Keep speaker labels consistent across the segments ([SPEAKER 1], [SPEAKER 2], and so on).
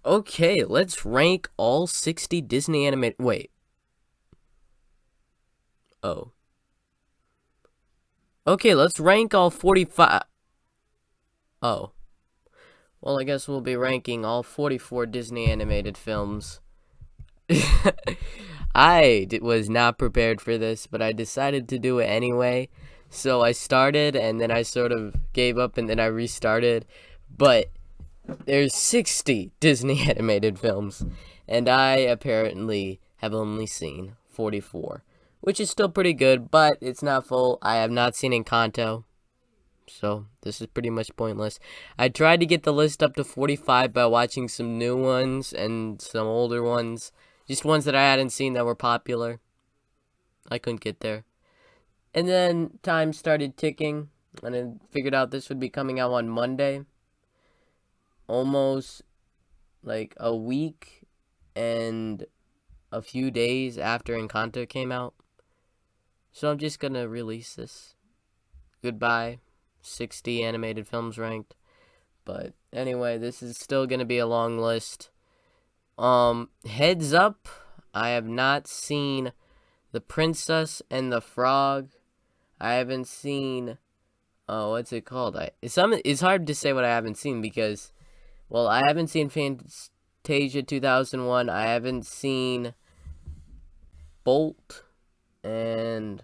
[SPEAKER 1] Okay, let's rank all 60 Disney animated. Wait. Oh. Okay, let's rank all 45. Oh. Well, I guess we'll be ranking all 44 Disney animated films. Was not prepared for this, but I decided to do it anyway. So I started and then I sort of gave up and then I restarted. But there's 60 Disney animated films, and I apparently have only seen 44, which is still pretty good, but it's not full. I have not seen Encanto, so this is pretty much pointless. I tried to get the list up to 45 by watching some new ones and some older ones, just ones that I hadn't seen that were popular. I couldn't get there. And then time started ticking, and I figured out this would be coming out on Monday. Almost like a week and a few days after Encanto came out. So I'm just gonna release this. Goodbye, 60 animated films ranked. But anyway, this is still gonna be a long list. Heads up, I have not seen The Princess and the Frog. I haven't seen, what's it called? It's hard to say what I haven't seen because, well, I haven't seen Fantasia 2001. I haven't seen Bolt, and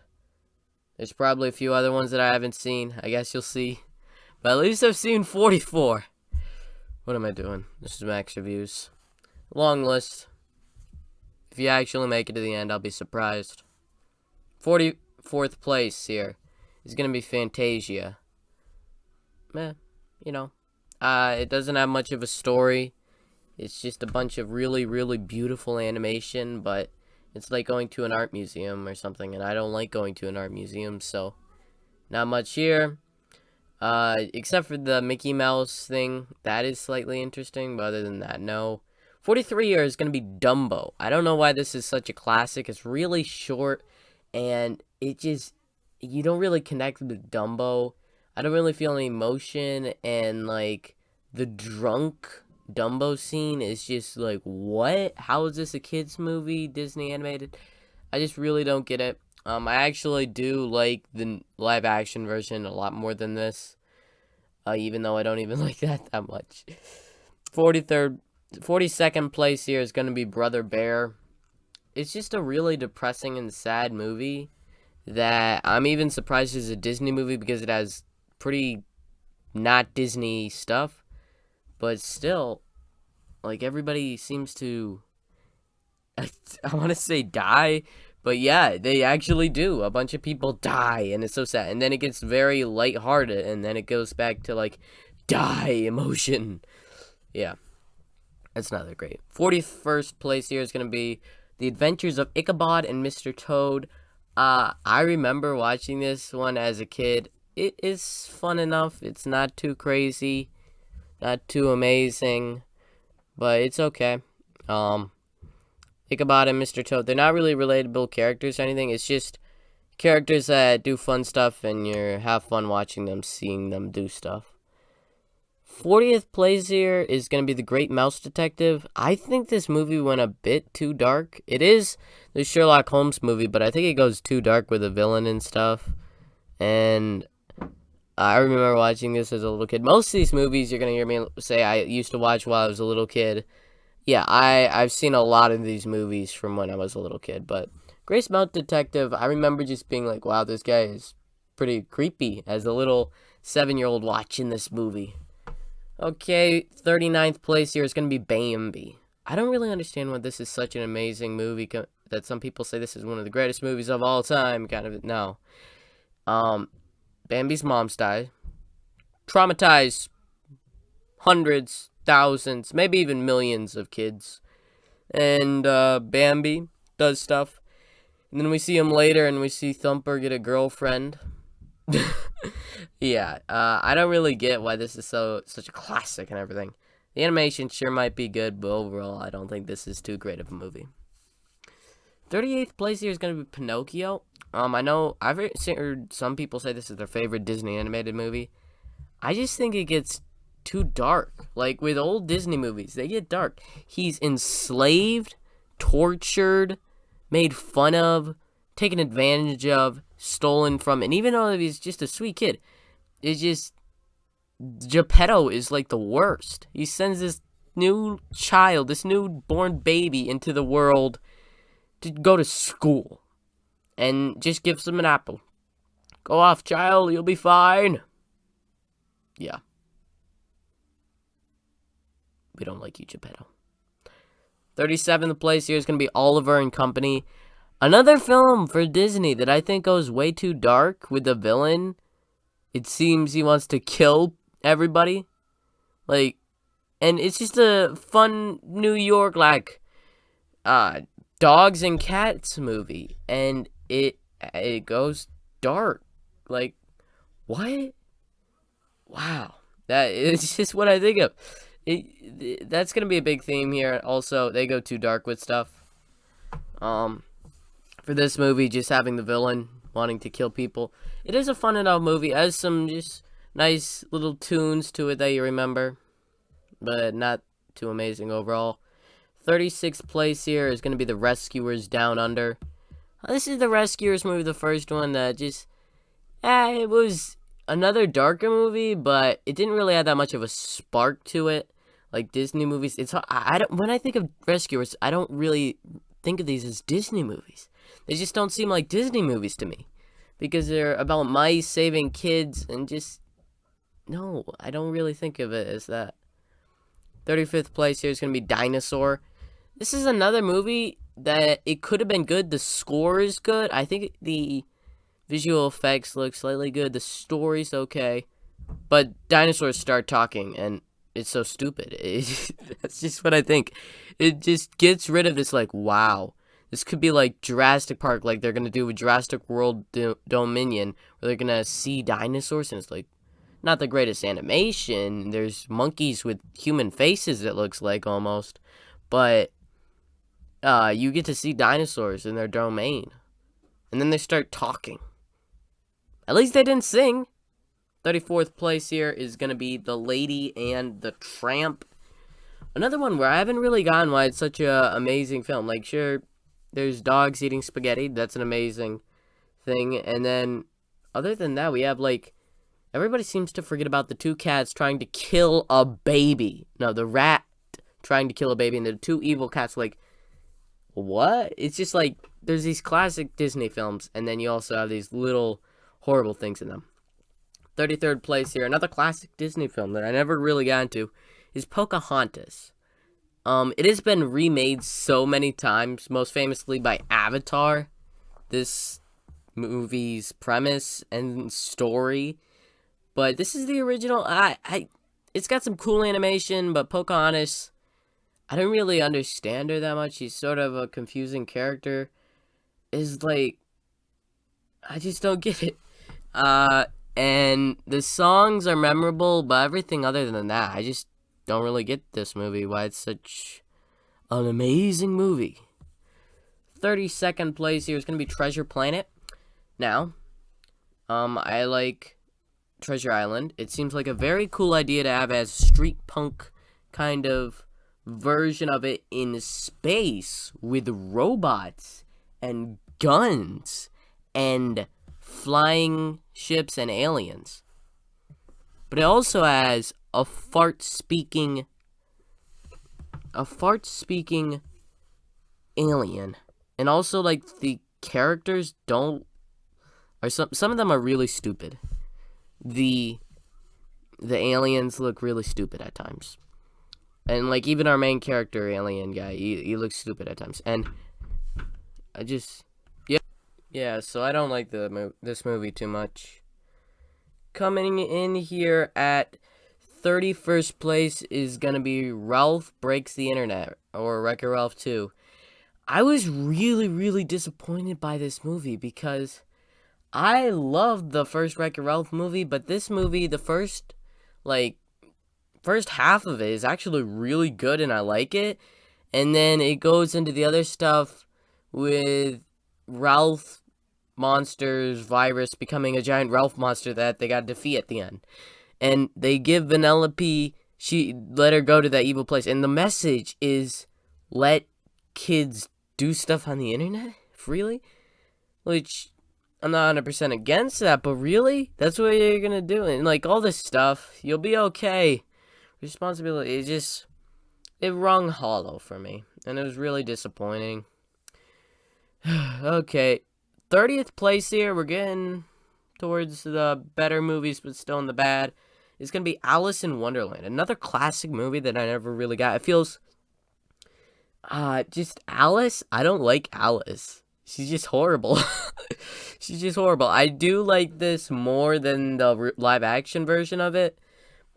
[SPEAKER 1] there's probably a few other ones that I haven't seen. I guess you'll see. But at least I've seen 44. What am I doing? This is max reviews. Long list. If you actually make it to the end, I'll be surprised. 44th place here is going to be Fantasia. You know. It doesn't have much of a story. It's just a bunch of really, really beautiful animation, but it's like going to an art museum or something, and I don't like going to an art museum, so not much here. Except for the Mickey Mouse thing. That is slightly interesting, but other than that, no. 43 here is going to be Dumbo. I don't know why this is such a classic. It's really short, and you don't really connect with Dumbo. I don't really feel any emotion, and, like, the drunk Dumbo scene is just like, what? How is this a kid's movie, Disney animated? I just really don't get it. I actually do like the live action version a lot more than this, even though I don't even like that much. 43rd, 42nd place here is going to be Brother Bear. It's just a really depressing and sad movie that I'm even surprised is a Disney movie because it has pretty not Disney stuff. But still, like, everybody seems to, I want to say die, but yeah, they actually do. A bunch of people die, and it's so sad. And then it gets very lighthearted, and then it goes back to, like, die emotion. Yeah, that's not that great. 41st place here is going to be The Adventures of Ichabod and Mr. Toad. I remember watching this one as a kid. It is fun enough. It's not too crazy. Not too amazing, but it's okay. Ichabod and Mr. Toad, they're not really relatable characters or anything. It's just characters that do fun stuff, and you have fun watching them, seeing them do stuff. 40th place here is going to be The Great Mouse Detective. I think this movie went a bit too dark. It is the Sherlock Holmes movie, but I think it goes too dark with the villain and stuff. And I remember watching this as a little kid. Most of these movies you're going to hear me say I used to watch while I was a little kid. Yeah, I've seen a lot of these movies from when I was a little kid. But Grace Mountain Detective, I remember just being like, wow, this guy is pretty creepy as a little 7-year-old watching this movie. Okay, 39th place here is going to be Bambi. I don't really understand why this is such an amazing movie that some people say this is one of the greatest movies of all time. Kind of, no. Bambi's mom's died. Traumatized hundreds, thousands, maybe even millions of kids. And Bambi does stuff. And then we see him later and we see Thumper get a girlfriend. Yeah, I don't really get why this is such a classic and everything. The animation sure might be good, but overall I don't think this is too great of a movie. 38th place here is going to be Pinocchio. I know I've heard some people say this is their favorite Disney animated movie. I just think it gets too dark. Like with old Disney movies, they get dark. He's enslaved, tortured, made fun of, taken advantage of, stolen from, and even though he's just a sweet kid, it's just Geppetto is like the worst. He sends this new child, this newborn baby into the world to go to school and just gives him an apple. Go off, child, you'll be fine. Yeah. We don't like you, Geppetto. 37th place here is going to be Oliver and Company. Another film for Disney that I think goes way too dark with the villain. It seems he wants to kill everybody. Like, and it's just a fun New York, like, dogs and cats movie. And it goes dark. Like, what? Wow. That is just what I think of. That's going to be a big theme here. Also, they go too dark with stuff. For this movie, just having the villain wanting to kill people. It is a fun enough movie. It has some just nice little tunes to it that you remember. But not too amazing overall. 36th place here is going to be The Rescuers Down Under. This is the Rescuers movie, the first one that just... it was another darker movie, but it didn't really have that much of a spark to it. Like Disney movies. When I think of Rescuers, I don't really think of these as Disney movies. They just don't seem like Disney movies to me. Because they're about mice saving kids and just... No, I don't really think of it as that. 35th place here is going to be Dinosaur. This is another movie that it could have been good. The score is good. I think the visual effects look slightly good. The story's okay. But dinosaurs start talking and it's so stupid. That's just what I think. It just gets rid of this, like, wow. This could be like Jurassic Park, like they're going to do with Jurassic World Dominion, where they're going to see dinosaurs, and it's like, not the greatest animation. There's monkeys with human faces, it looks like, almost. But, you get to see dinosaurs in their domain. And then they start talking. At least they didn't sing. 34th place here is going to be The Lady and the Tramp. Another one where I haven't really gotten why it's such a amazing film. Like, sure, there's dogs eating spaghetti. That's an amazing thing. And then, other than that, we have, like, everybody seems to forget about the two cats trying to kill a baby. No, the rat trying to kill a baby, and the two evil cats, like, what? It's just like, there's these classic Disney films, and then you also have these little horrible things in them. 33rd place here, another classic Disney film that I never really got into, is Pocahontas. It has been remade so many times, most famously by Avatar. This movie's premise and story. But this is the original. It's got some cool animation, but Pocahontas, I don't really understand her that much. She's sort of a confusing character. Is like, I just don't get it. And the songs are memorable, but everything other than that, I just don't really get this movie, why it's such an amazing movie. 32nd place here is going to be Treasure Planet. Now, I like Treasure Island. It seems like a very cool idea to have as a street punk kind of version of it in space with robots and guns and flying ships and aliens. But it also has a fart-speaking alien. And also, like, the characters some of them are really stupid. The aliens look really stupid at times. And, like, even our main character, alien guy, he looks stupid at times. And I just... Yeah, so I don't like this movie too much. Coming in here at 31st place is going to be Ralph Breaks the Internet, or Wreck-It Ralph 2. I was really, really disappointed by this movie because I loved the first Wreck-It Ralph movie, but this movie, the first half of it is actually really good and I like it. And then it goes into the other stuff with Ralph Monsters virus becoming a giant Ralph monster that they got to defeat at the end. and they give Vanellope, she let her go to that evil place, and the message is let kids do stuff on the internet freely, which I'm not 100% against that, but really, that's what you're gonna do, and like all this stuff, you'll be okay. Responsibility, it rung hollow for me, and it was really disappointing. Okay, 30th place here, we're getting towards the better movies, but still in the bad. It's gonna be Alice in Wonderland, another classic movie that I never really got. It feels, just Alice. I don't like Alice. She's just horrible. She's just horrible. I do like this more than the live action version of it,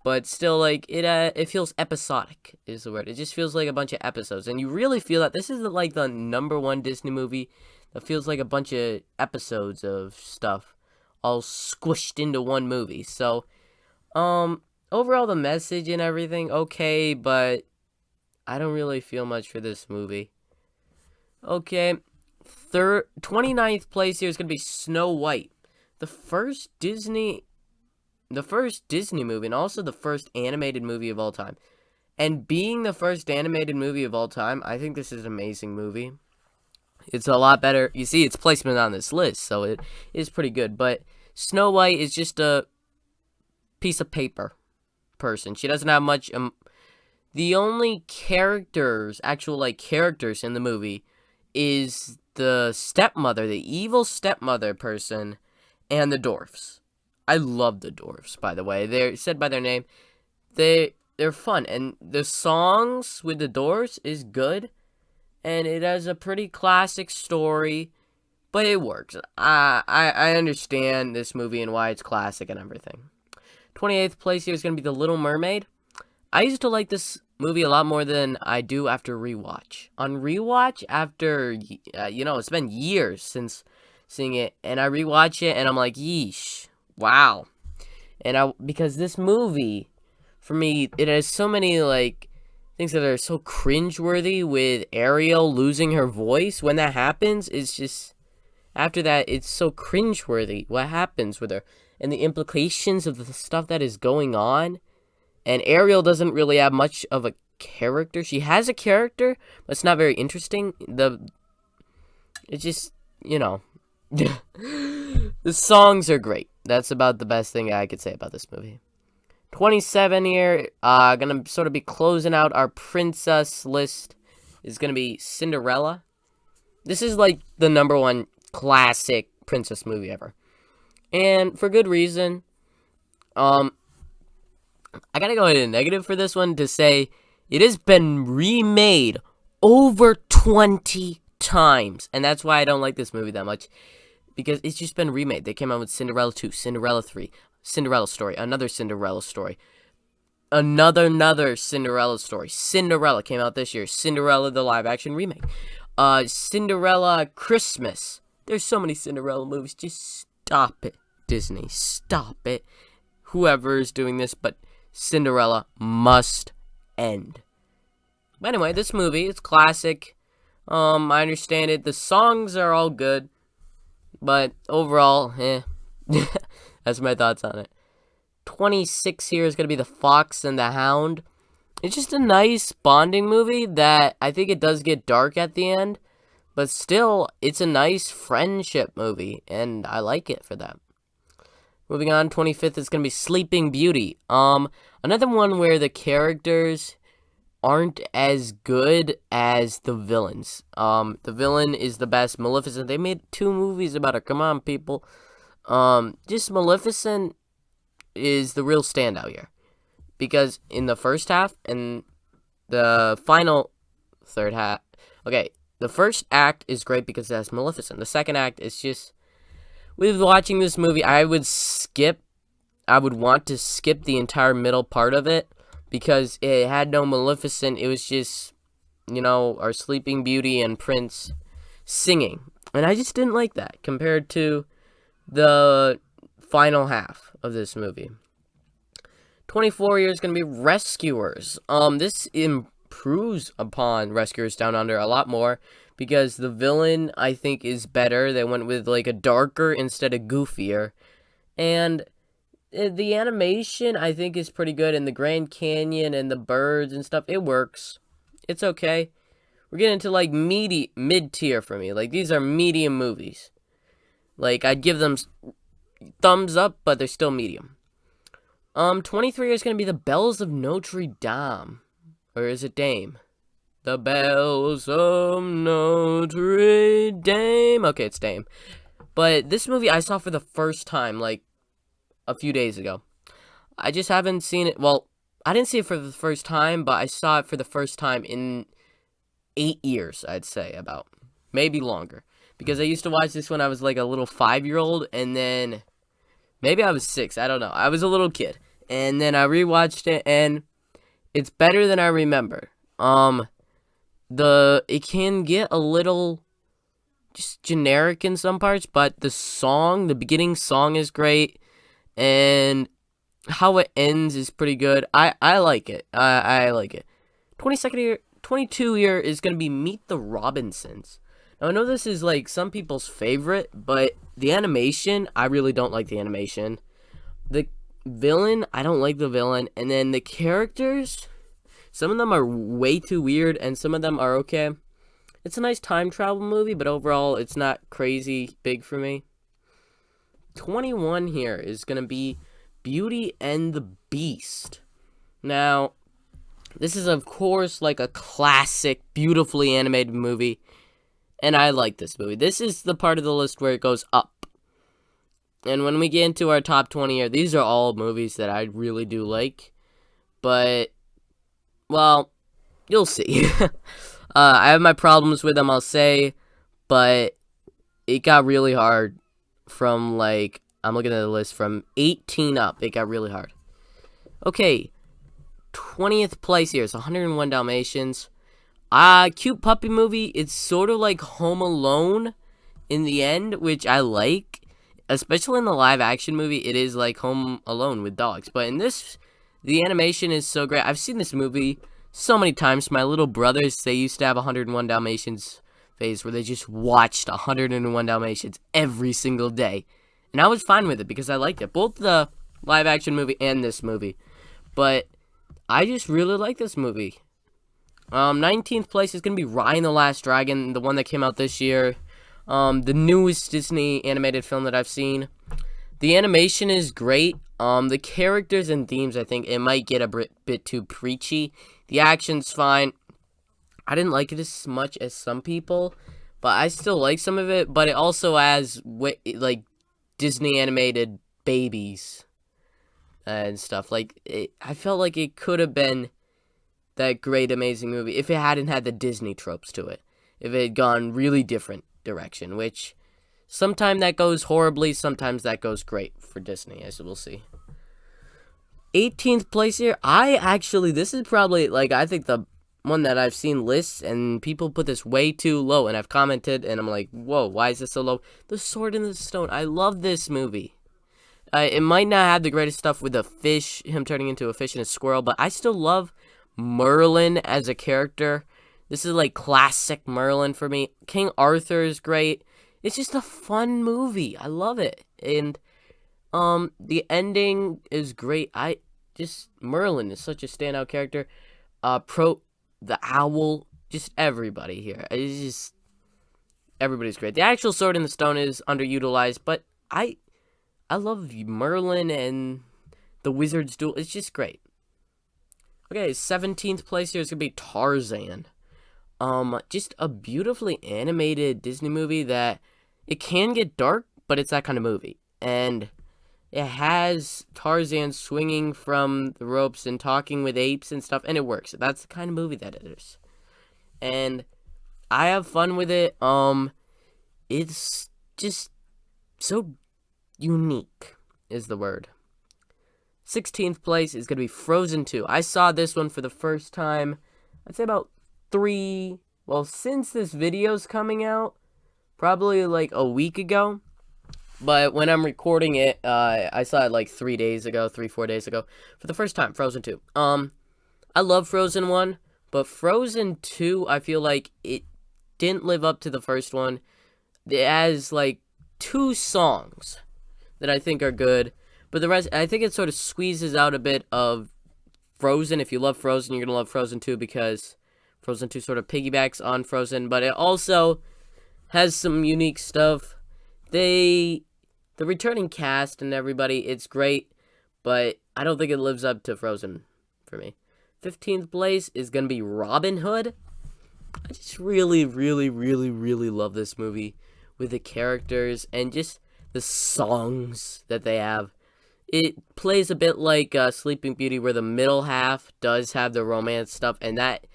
[SPEAKER 1] but still, like it feels episodic is the word. It just feels like a bunch of episodes, and you really feel that this is like the #1 Disney movie that feels like a bunch of episodes of stuff all squished into one movie. So, overall the message and everything okay, but I don't really feel much for this movie. Okay, 29th place here is gonna be Snow White, the first Disney movie, and also the first animated movie of all time. And being the first animated movie of all time, I think this is an amazing movie. It's a lot better. You see its placement on this list, so it is pretty good. But Snow White is just a piece of paper person. She doesn't have much. The only characters, actual characters in the movie, is the stepmother, the evil stepmother person, and the dwarfs. I love the dwarfs, by the way. They're said by their name. They're fun, and the songs with the dwarfs is good, and it has a pretty classic story, but it works. I understand this movie and why it's classic and everything. 28th place here is going to be The Little Mermaid. I used to like this movie a lot more than I do after rewatch. On rewatch, after, it's been years since seeing it, and I rewatch it, and I'm like, yeesh, wow. And because this movie, for me, it has so many, things that are so cringeworthy with Ariel losing her voice. When that happens, it's just, after that, it's so cringeworthy what happens with her, and the implications of the stuff that is going on. And Ariel doesn't really have much of a character. She has a character, but it's not very interesting. It's just, the songs are great. That's about the best thing I could say about this movie. 27 here, gonna sort of be closing out our princess list, is gonna be Cinderella. This is like the #1 classic princess movie ever. And for good reason. I gotta go ahead and negative for this one to say it has been remade over 20 times. And that's why I don't like this movie that much. Because it's just been remade. They came out with Cinderella 2, Cinderella 3, Cinderella story, another Cinderella story, another Cinderella story. Cinderella came out this year. Cinderella, the live action remake. Cinderella Christmas. There's so many Cinderella movies. Just stop it, Disney. Stop it. Whoever is doing this, but Cinderella must end. But anyway, this movie is classic. I understand it. The songs are all good, but overall, that's my thoughts on it. 26 here is going to be The Fox and the Hound. It's just a nice bonding movie that I think it does get dark at the end, but still, it's a nice friendship movie, and I like it for that. Moving on, 25th is going to be Sleeping Beauty. Another one where the characters aren't as good as the villains. The villain is the best. Maleficent, they made 2 movies about her. Come on, people. Just Maleficent is the real standout here. Because in the first half and the final third half... Okay, the first act is great because that's Maleficent. The second act is just... With watching this movie, I would want to skip the entire middle part of it because it had no Maleficent. It was just, our Sleeping Beauty and Prince singing. And I just didn't like that compared to the final half of this movie. 24 years is going to be Rescuers. This improves upon Rescuers Down Under a lot more. Because the villain, I think, is better. They went with, a darker instead of goofier. And The animation I think is pretty good, and the Grand Canyon and the birds and stuff, it works. It's okay. We're getting into like mid tier for me. Like these are medium movies. Like I'd give them thumbs up, but they're still medium. 23 is gonna be The Bells of Notre Dame, or is it Dame? The Bells of Notre Dame. Okay, it's Dame. But this movie I saw for the first time like a few days ago. I just haven't seen it. Well, I didn't see it for the first time, but I saw it for the first time in 8 years, I'd say, about. Maybe longer. Because I used to watch this when I was like a little 5-year-old, and then maybe I was 6. I don't know. I was a little kid. And then I rewatched it, and it's better than I remember. It can get a little just generic in some parts, but the beginning song is great, and how it ends is pretty good. I like it. I like it. 22 year is gonna be Meet the Robinsons. Now I know this is like some people's favorite, but the animation, I really don't like the animation. The villain, I don't like the villain, and then the characters, some of them are way too weird, and some of them are okay. It's a nice time travel movie, but overall, it's not crazy big for me. 21 here is gonna be Beauty and the Beast. Now, this is of course like a classic, beautifully animated movie, and I like this movie. This is the part of the list where it goes up. And when we get into our top 20 here, these are all movies that I really do like, but, well, you'll see. I have my problems with them, I'll say, but it got really hard from, like, I'm looking at the list, from 18 up, it got really hard. Okay, 20th place here is 101 Dalmatians. Cute puppy movie. It's sort of like Home Alone in the end, which I like. Especially in the live action movie, it is like Home Alone with dogs. But in this, the animation is so great. I've seen this movie so many times. My little brothers, they used to have 101 Dalmatians phase where they just watched 101 Dalmatians every single day. And I was fine with it because I liked it. Both the live action movie and this movie. But I just really like this movie. 19th place is going to be Raya and the Last Dragon, the one that came out this year. The newest Disney animated film that I've seen. The animation is great. The characters and themes, I think it might get a bit too preachy. The action's fine. I didn't like it as much as some people, but I still like some of it. But it also has like Disney animated babies and stuff. Like I felt like it could have been that great, amazing movie if it hadn't had the Disney tropes to it. If it had gone really different direction, which sometimes that goes horribly, sometimes that goes great for Disney, as we'll see. 18th place here, this is probably, like, I think the one that I've seen lists, and people put this way too low, and I've commented, and I'm like, whoa, why is this so low? The Sword in the Stone. I love this movie. It might not have the greatest stuff with the fish, him turning into a fish and a squirrel, but I still love Merlin as a character. This is like classic Merlin for me. King Arthur is great. It's just a fun movie. I love it. And the ending is great. Merlin is such a standout character. The owl, just everybody here. It's just everybody's great. The actual Sword in the Stone is underutilized, but I love Merlin and the Wizard's Duel. It's just great. Okay, 17th place here is gonna be Tarzan. Just a beautifully animated Disney movie that it can get dark, but it's that kind of movie. And it has Tarzan swinging from the ropes and talking with apes and stuff, and it works. That's the kind of movie that it is. And I have fun with it. It's just so unique is the word. 16th place is going to be Frozen 2. I saw this one for the first time, I'd say about since this video's coming out, probably like a week ago. But when I'm recording it, I saw it like 4 days ago, for the first time, Frozen 2. I love Frozen 1, but Frozen 2, I feel like it didn't live up to the first one. It has like 2 songs that I think are good, But the rest, I think it sort of squeezes out a bit of Frozen. If you love Frozen, you're going to love Frozen 2 because Frozen 2 sort of piggybacks on Frozen. But it also has some unique stuff. The returning cast and everybody, it's great. But I don't think it lives up to Frozen for me. 15th place is going to be Robin Hood. I just really, really, really, really love this movie with the characters and just the songs that they have. It plays a bit like Sleeping Beauty, where the middle half does have the romance stuff, and that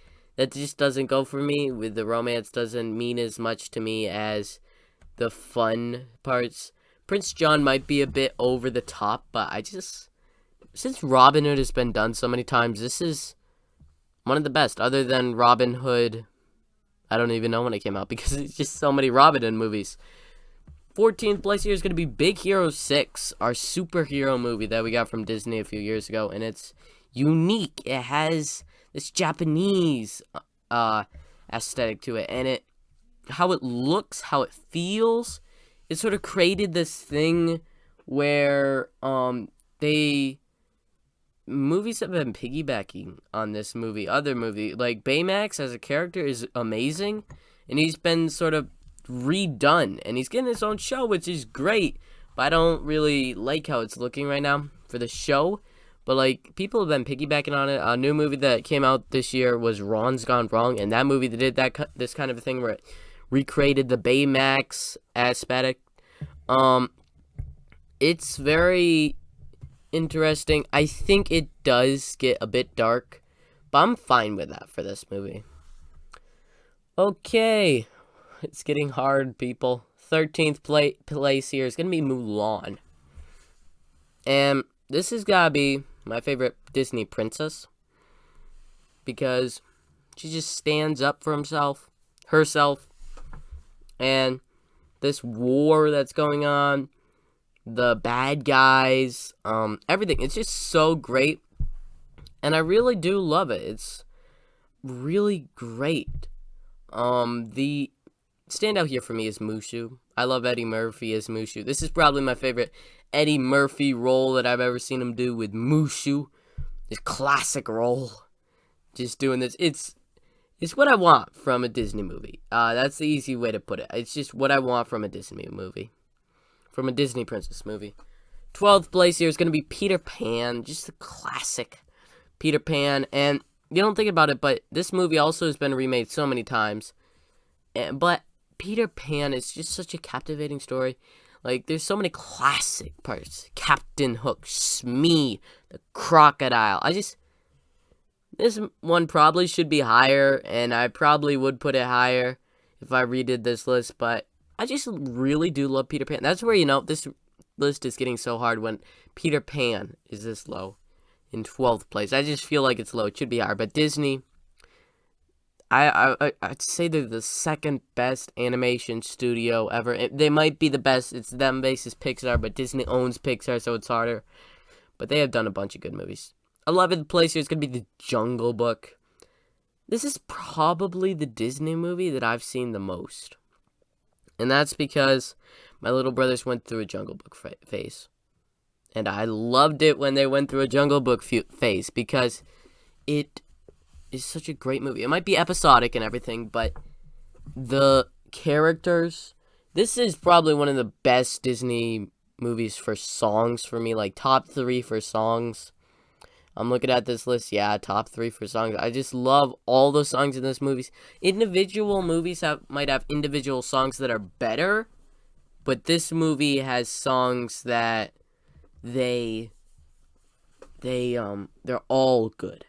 [SPEAKER 1] just doesn't go for me. With the romance doesn't mean as much to me as the fun parts. Prince John might be a bit over the top, but since Robin Hood has been done so many times, this is one of the best, other than Robin Hood. I don't even know when it came out because it's just so many Robin Hood movies. 14th place here is going to be Big Hero 6, our superhero movie that we got from Disney a few years ago, and it's unique. It has this Japanese aesthetic to it, and how it looks, how it feels. It sort of created this thing where movies have been piggybacking on this movie, other movie. Like, Baymax as a character is amazing, and he's been sort of redone, and he's getting his own show, which is great, but I don't really like how it's looking right now for the show. But, like, people have been piggybacking on it. A new movie that came out this year was Ron's Gone Wrong, and that movie that did this kind of a thing where it recreated the Baymax aesthetic. It's very interesting. I think it does get a bit dark, but I'm fine with that for this movie. Okay, it's getting hard, people. 13th place here is going to be Mulan. And this has got to be my favorite Disney princess, because she just stands up for herself, and this war that's going on, the bad guys, everything. It's just so great, and I really do love it. It's really great. The standout here for me is Mushu. I love Eddie Murphy as Mushu. This is probably my favorite Eddie Murphy role that I've ever seen him do, with Mushu. His classic role. Just doing this. It's what I want from a Disney movie. That's the easy way to put it. It's just what I want from a Disney movie. From a Disney princess movie. 12th place here is going to be Peter Pan. Just a classic Peter Pan. And you don't think about it, but this movie also has been remade so many times. But Peter Pan is just such a captivating story. Like, there's so many classic parts. Captain Hook, Smee, the crocodile. This one probably should be higher, and I probably would put it higher if I redid this list, but I just really do love Peter Pan. That's where, this list is getting so hard, when Peter Pan is this low in 12th place. I just feel like it's low. It should be higher. But Disney, I'd say they're the second best animation studio ever. They might be the best. It's them versus Pixar, but Disney owns Pixar, so it's harder. But they have done a bunch of good movies. 11th place here is going to be The Jungle Book. This is probably the Disney movie that I've seen the most. And that's because my little brothers went through a Jungle Book phase. And I loved it when they went through a Jungle Book phase, because it is such a great movie. It might be episodic and everything, but the characters... This is probably one of the best Disney movies for songs for me. Like, top 3 for songs. I'm looking at this list. Yeah, top 3 for songs. I just love all the songs in this movie. Individual movies might have individual songs that are better, but this movie has songs that they're all good.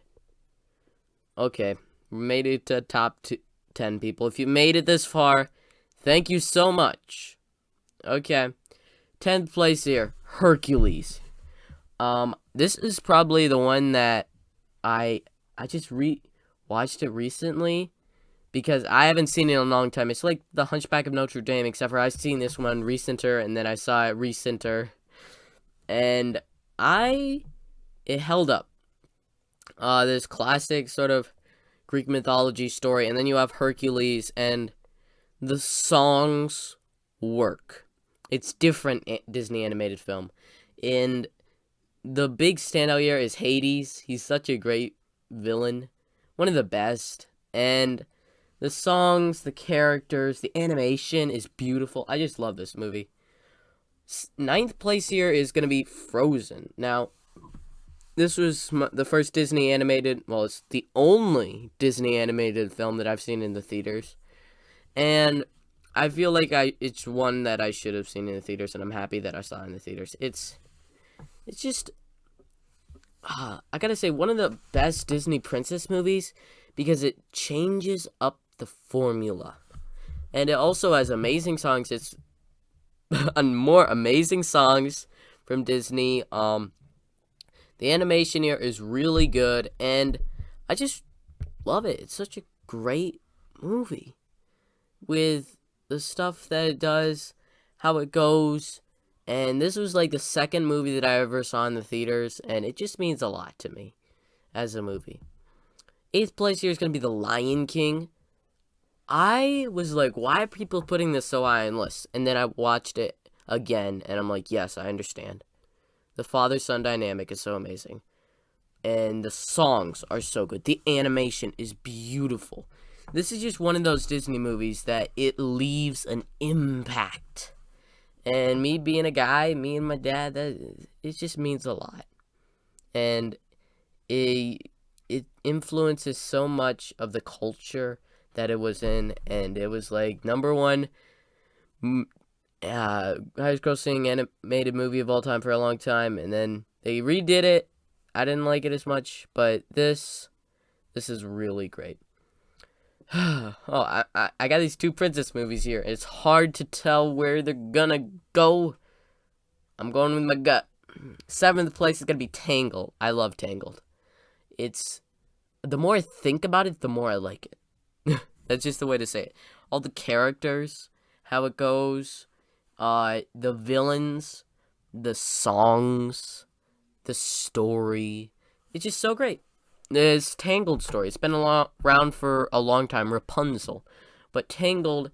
[SPEAKER 1] Okay, we made it to top 10, people. If you made it this far, thank you so much. Okay, 10th place here, Hercules. This is probably the one that I just watched it recently, because I haven't seen it in a long time. It's like The Hunchback of Notre Dame, except for I've seen this one recenter, and then I saw it recenter, and it held up. This classic sort of Greek mythology story, and then you have Hercules, and the songs work. It's different Disney animated film, and the big standout here is Hades. He's such a great villain, one of the best, and the songs, the characters, the animation is beautiful. I just love this movie. Ninth place here is going to be Frozen. Now, this was the first Disney animated, well, it's the only Disney animated film that I've seen in the theaters. And I feel like it's one that I should have seen in the theaters, and I'm happy that I saw it in the theaters. It's just, I gotta say, one of the best Disney princess movies, because it changes up the formula. And it also has amazing songs. It's more amazing songs from Disney. The animation here is really good, and I just love it. It's such a great movie with the stuff that it does, how it goes, and this was like the second movie that I ever saw in the theaters, and it just means a lot to me as a movie. 8th place here is going to be The Lion King. I was like, why are people putting this so high on lists? And then I watched it again, and I'm like, yes, I understand. The father-son dynamic is so amazing. And the songs are so good. The animation is beautiful. This is just one of those Disney movies that it leaves an impact. And me being a guy, me and my dad, it just means a lot. And it influences so much of the culture that it was in. And it was like number one highest grossing animated movie of all time for a long time, and then they redid it. I didn't like it as much, but this is really great. Oh, I got these two princess movies here. It's hard to tell where they're gonna go. I'm going with my gut. 7th place is gonna be Tangled. I love Tangled. It's, the more I think about it, the more I like it. That's just the way to say it. All the characters, how it goes, the villains, the songs, the story. It's just so great. This Tangled story, it's been around for a long time, Rapunzel. But Tangled,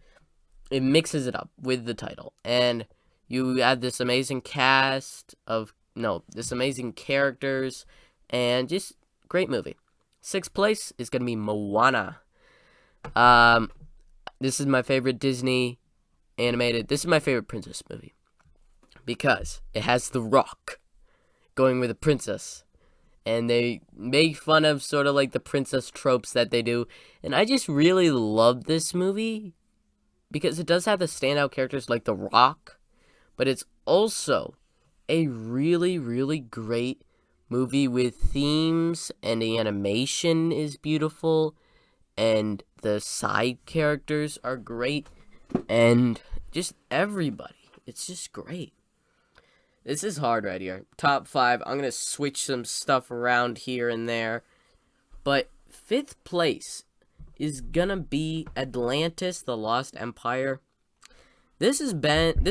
[SPEAKER 1] it mixes it up with the title. And you add this amazing this amazing characters, and just great movie. 6th place is going to be Moana. This is my favorite Disney animated. This is my favorite princess movie because it has The Rock going with a princess, and they make fun of sort of like the princess tropes that they do, and I just really love this movie because it does have the standout characters like The Rock, but it's also a really, really great movie with themes, and the animation is beautiful, and the side characters are great, and just everybody. It's just great. This is hard right here. Top 5. I'm going to switch some stuff around here and there. But 5th place is going to be Atlantis, The Lost Empire. This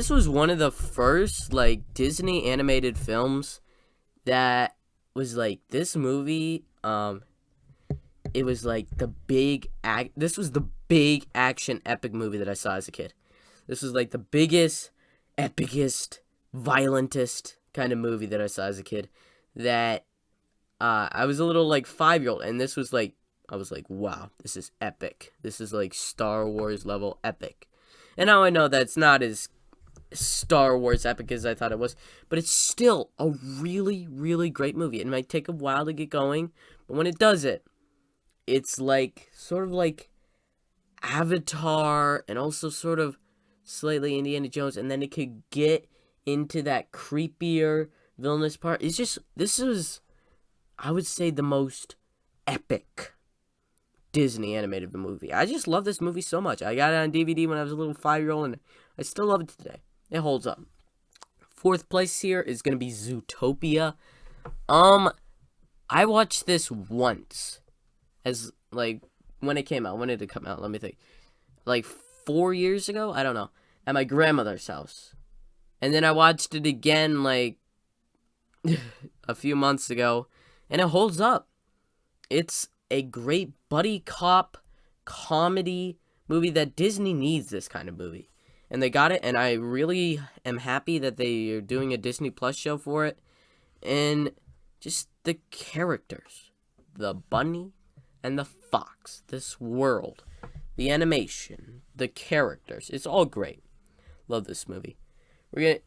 [SPEAKER 1] was one of the first, like, Disney animated films that was, like, this movie, it was, like, this was the big action epic movie that I saw as a kid. This was, like, the biggest, epicest, violentest kind of movie that I saw as a kid. That, I was a little, like, 5-year-old, and this was, like, I was like, wow, this is epic. This is, like, Star Wars level epic. And now I know that's not as Star Wars epic as I thought it was, but it's still a really, really great movie. It might take a while to get going, but when it does it, it's like, sort of like Avatar, and also sort of slightly Indiana Jones, and then it could get into that creepier, villainous part. It's just, this is, I would say, the most epic Disney animated movie. I just love this movie so much. I got it on DVD when I was a little 5-year-old, and I still love it today. It holds up. 4th place here is going to be Zootopia. I watched this once, as, like, when it came out. When did it come out? Let me think. Like, 4 years ago? I don't know. At my grandmother's house. And then I watched it again, like, a few months ago, and it holds up. It's a great buddy cop comedy movie that Disney needs. This kind of movie, and they got it, and I really am happy that they are doing a Disney Plus show for it. and just the characters, the bunny and the fox, this world, the animation, the characters, it's all great. Love this movie.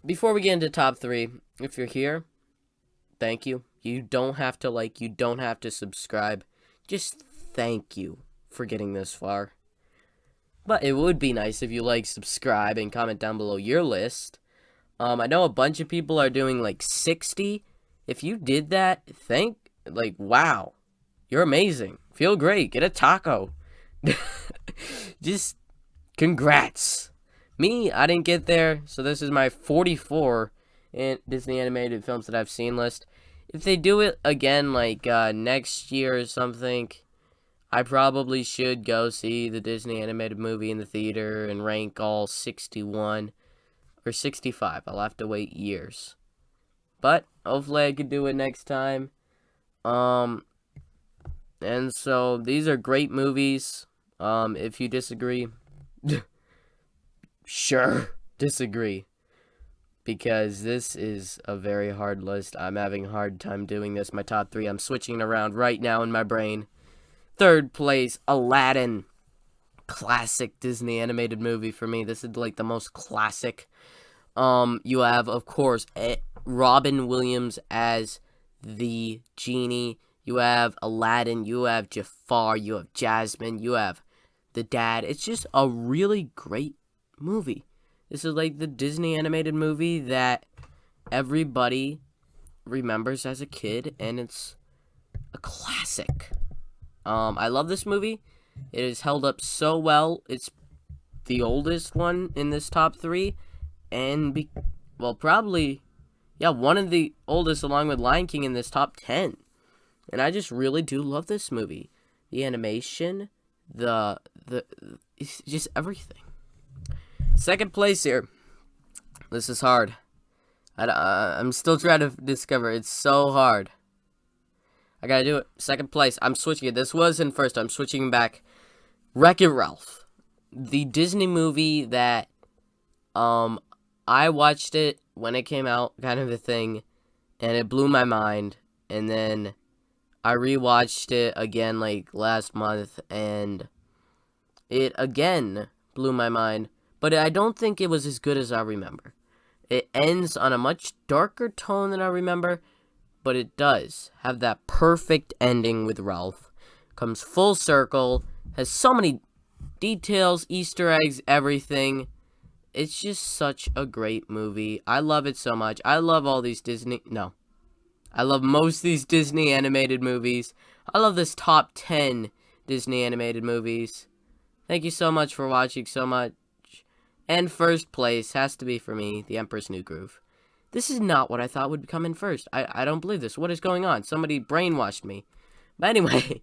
[SPEAKER 1] Before we get into top 3, if you're here, thank you. You don't have to like, you don't have to subscribe. Just thank you for getting this far. But it would be nice if you like, subscribe, and comment down below your list. I know a bunch of people are doing like 60. If you did that, wow. You're amazing. Feel great. Get a taco. Just congrats. Me, I didn't get there, so this is my 44 Disney animated films that I've seen list. If they do it again, next year or something, I probably should go see the Disney animated movie in the theater and rank all 61 or 65. I'll have to wait years. But hopefully I could do it next time. And so these are great movies. If you disagree, sure, disagree. Because this is a very hard list. I'm having a hard time doing this. My top 3, I'm switching it around right now in my brain. 3rd place, Aladdin. Classic Disney animated movie for me. This is like the most classic. You have, of course, Robin Williams as the genie. You have Aladdin. You have Jafar. You have Jasmine. You have the dad. It's just a really great movie. This is like the Disney animated movie that everybody remembers as a kid, and it's a classic. I love this movie. It is held up so well. It's the oldest one in this top 3, and probably, one of the oldest along with Lion King in this top 10. And I just really do love this movie. The animation, it's just everything. 2nd place here. This is hard. I'm still trying to discover. It's so hard. I gotta do it. 2nd place. I'm switching it. This was in 1st. I'm switching back. Wreck-It Ralph. The Disney movie that, I watched it when it came out, kind of a thing, and it blew my mind. And then I rewatched it again, last month, and it again blew my mind. But I don't think it was as good as I remember. It ends on a much darker tone than I remember, but it does have that perfect ending with Ralph. Comes full circle, has so many details, Easter eggs, everything. It's just such a great movie. I love it so much. I love all these I love most of these Disney animated movies. I love this top 10 Disney animated movies. Thank you so much for watching so much. And 1st place has to be for me, The Emperor's New Groove. This is not what I thought would come in 1st. I don't believe this. What is going on? Somebody brainwashed me. But anyway,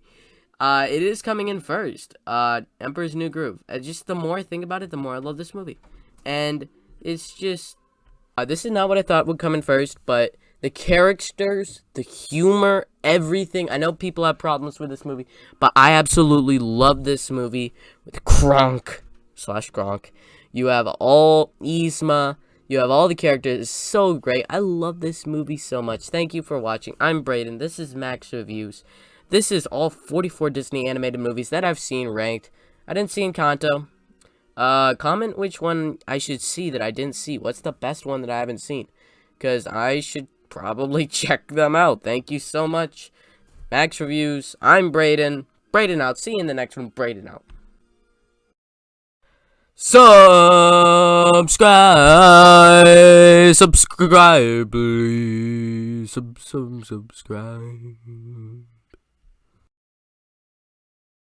[SPEAKER 1] it is coming in 1st. Emperor's New Groove. Just the more I think about it, the more I love this movie. And it's just, this is not what I thought would come in 1st, but the characters, the humor, everything. I know people have problems with this movie, but I absolutely love this movie with Kronk / Gronk. You have all Yzma. You have all the characters. It's so great. I love this movie so much. Thank you for watching. I'm Brayden. This is Max Reviews. This is all 44 Disney animated movies that I've seen ranked. I didn't see Encanto. Comment which one I should see that I didn't see. What's the best one that I haven't seen? Because I should probably check them out. Thank you so much. Max Reviews. I'm Brayden. Brayden out. See you in the next one. Brayden out. Subscribe, please. Subscribe.